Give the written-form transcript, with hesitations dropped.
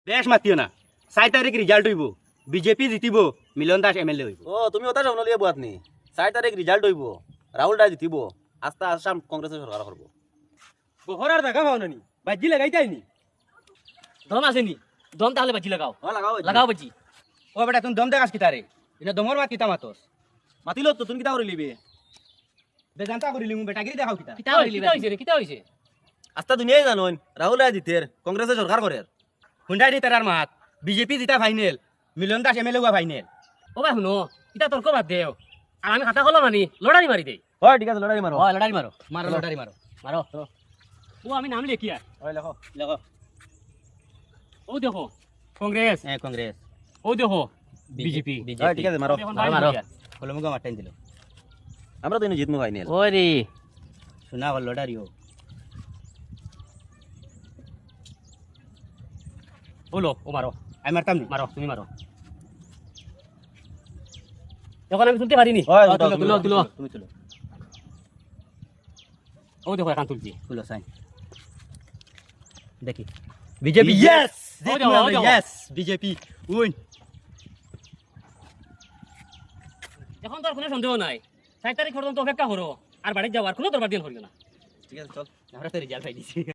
বেশ মাতিও না 4 তারিখ রেজাল্ট হইব বিজেপি জিতিব মিলন দাস এমএলএ হইব ও তুমি ওটা শুনো লিয়ে বুয়াত নি 4 তারিখ রেজাল্ট হইব রাহুল রায় জিতিব আস্তা আসাম কংগ্রেসের সরকার করব বহরার দেখা পাও নানি বাজি লাগাইতাইনি দম আসেনি দম তাহলে বাজি লাগাও ও লাগাও লাগাও বাজি ও বেটা তুমি দম দেখাস কিতারে এটা দমর মাত কিতা মাতস মাতিলো তো তুমি কিতা করে লিবে বেজানতা করিলি মু বেটা গিরি দেখাও কিতা কিতা হইছে রে কিতা হইছে আস্তা দুনিয়াই জানোন রাহুল রায় জিতের কংগ্রেসের সরকার করে হুন্ডাই দি তারার মাত বিজেপি জিতা ফাইনাল মিলন দাস এমএলএ হওয়া ফাইনাল ও ভাই শুনো কিতা তর্ক বাদ দেও আর আমি খাতা কলম আনি লড়াই মারি দেই হয় ঠিক আছে লড়াই মারো হয় লড়াই মারো মারো লটারি মারো মারো ও আমি নাম লিখি আর হয় লেখো লাগো ও দেখো কংগ্রেস হ্যাঁ কংগ্রেস ও দেখো বিজেপি হয় ঠিক আছে মারো মারো কলমুগা মারটাইন দিল আমরা তো ইনি জিতমু ফাইনাল ওরে শোনা হল লটারিও বলো ও মারো আমি মারতাম নি মারো তুমি মারো এখন আমি তুলতে পারিনি হয় তুলো তুলো তুমি তুলো ও দেখো এখন তুলছি তুলো সাইন দেখি BJP yes yes BJP win এখন তো আর কোনো সন্দেহ নাই 4 তারিখ পর্যন্ত অপেক্ষা করো আর বাড়ি যাওয়ার কোনো দরকার দিন হইল না ঠিক আছে চল আমরা তো রেজাল্ট পাই দিছি